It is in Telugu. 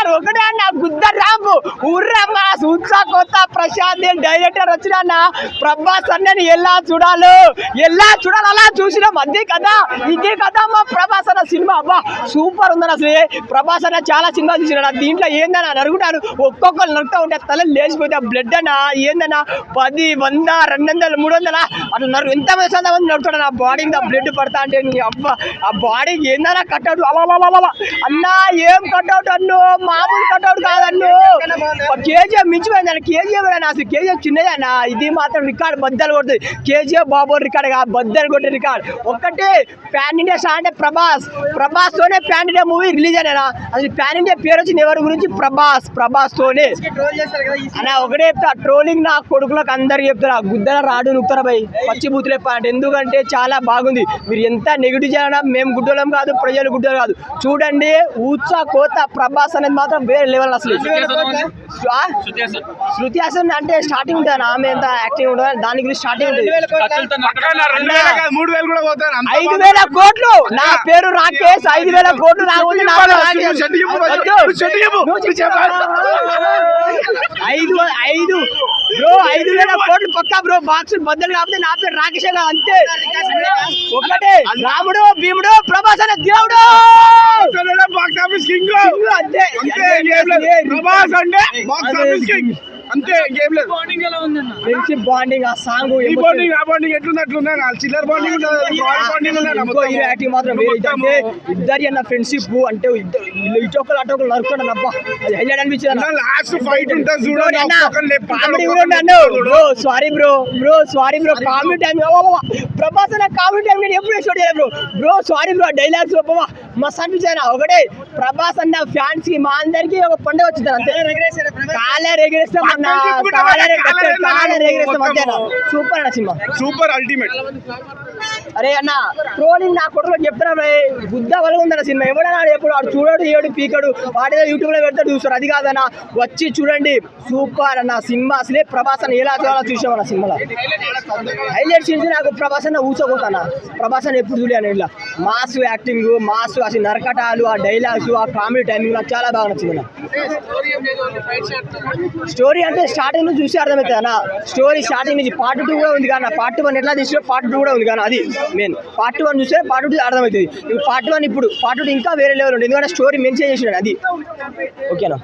చూస్తారు ఒకటే అన్న గుద్ద రాంపు ఊర్రమ్మ సూత్సా కొత్త ప్రశాంత్ డైరెక్టర్ వచ్చిన ప్రభాస్ అన్నని ఎలా చూడాలి అలా చూసినాం అదే కదా ఇదే కదా మా ప్రభాస్ అన్న సినిమా అబ్బా సూపర్ ఉందని అసలు ప్రభాస్ అన్న చాలా సినిమా చూసినా దీంట్లో ఏందన్నా నరుగుతారు ఒక్కొక్కరు నరుకుతూ ఉంటే తల లేచిపోతే బ్లడ్ అన్న ఏందన్నా 10, 100, 200, 300 అట్లా ఎంత మంది నడుపుతాడు నా బాడీ మీద బ్లడ్ పడతా అంటే నీ అబ్బా ఆ బాడీకి ఏందన్నా కట్అవుట్ అలా అన్నా ఏం కట్అవుట్ అన్ను మామూలు కట్అవుట్ కాదన్ను కేజీఎఫ్ మించిపోయింది అన్న కేజీఎఫ్ అసలు కేజీఎఫ్ చిన్నదే అన్న ఇది మాత్రం రికార్డ్ బద్దలు కొడుతుంది కేజీఎఫ్ బాబు రికార్డ్ కాదు బద్దలు కొట్టే రికార్డ్ ఒక్కటే ప్యాన్ ఇండియా స్టార్ అంటే ప్రభాస్ తోనే ప్యాన్ ఇండియా మూవీ రిలీజ్ అయినా అసలు ప్యాన్ ఇండియా పేరు వచ్చింది ఎవరి గురించి ప్రభాస్ తోనే అన్న ఒకటే చెప్తా ట్రోలింగ్ నా కొడుకులకు అందరికి చెప్తారా గుద్దల రాడు నొక్కుతారా భయ్ పచ్చి బూతులు చెప్పండి ఎందుకంటే చాలా బాగుంది మీరు ఎంత నెగిటివ్ చేయడం మేము గుడ్డలం కాదు ప్రజలు గుడ్డలు కాదు చూడండి ఊత్సా కోత ప్రభాస్ అనేది మాత్రం వేరే లెవెల్ అసలు శృతి హాసన్ అంటే స్టార్టింగ్ ఉంటుంది ఆమె ఎంత యాక్టింగ్ ఉంటుంది దాని గురించి స్టార్టింగ్ ఉంటుంది 5,000 కోట్లు నా పేరు రాకేష్ 5,000 కోట్లు రాకుండా 5,000 కోట్లు పక్కా బ్రో బాక్స్ బద్దలు కాకపోతే నా పేరు రాకేష్ అంతే ఒకటే రాముడు భీముడు ప్రభాస్ అనే దేవుడు బాక్స్ ఆఫీస్ కింగ్ అంతే అంతే గేమ్ లేదు ఫ్రెండ్షిప్ బాండింగ్ ఆ సాంగ్ ఈ బాండింగ్ ఆ బాండింగ్ ఎట్లుంది అట్లుందా చిల్లర్ బాండింగ్ యాక్టింగ్ మాత్రం ఇద్దరి అన్న ఫ్రెండ్షిప్ అంటే ఇటొకరు అటొకరు నరుకుతాడు అబ్బా అది హైలైట్ అనిపించింది లాస్ట్ ఫైట్ ఉంటుంది చూడండి sorry bro comedy time Prabhas అన్న కామెడీ టైం నేను ఎప్పుడు ఎక్స్పెక్ట్ చేయలేదు బ్రో సారీ బ్రో డైలాగ్స్ మస్తు అనిపించాను ఒకటే ప్రభాస్ అన్న ఫ్యాన్స్ కి మా అందరికి ఒక పండుగ వచ్చింది అంతే కాలర్ ఎగిరేస్తాం సూపర్ అన్న సినిమా సూపర్ అల్టిమేట్ అరే అన్న ట్రోలింగ్ నా కొడుకు చెప్తారా బుద్ధ వల్ల ఉందన్న సినిమా ఎవడన్నా ఎప్పుడు వాడు చూడడు ఏడు పీకడు వాడేదో యూట్యూబ్ లో పెడతాడు చూస్తారు అది కాదన్న వచ్చి చూడండి సూపర్ అన్న సినిమా అసలే ప్రభాస్ అన్న ఎలా చూడాలో చూసామన్న సినిమాలో హైలైట్ సీన్స్ నాకు ప్రభాస్ అన్న ఊసపోతాను ప్రభాస్ అన్న ఎప్పుడు చూడాను ఇలా మాస్ యాక్టింగ్ మాస్ అసలు నరకటాలు ఆ డైలాగ్స్ ఆ కామెడీ టైమింగ్ నాకు చాలా బాగా నచ్చింది స్టోరీ అంటే స్టార్టింగ్ నుంచి చూసి అర్థమవుతుంది అన్న స్టోరీ స్టార్టింగ్ నుంచి పార్ట్ 2 కూడా ఉంది కానీ పార్ట్ 1 ఎట్లా తీసుకో పార్ట్ 2 కూడా ఉంది కానీ అది మెయిన్ పార్ట్ 1 చూస్తే పార్ట్ 2 అర్థమవుతుంది ఇప్పుడు పార్ట్ 1 ఇప్పుడు పార్ట్ 2 ఇంకా వేరే లెవెల్ ఉంటుంది ఎందుకంటే స్టోరీ మెన్షన్ చేసినాడు అది ఓకేనా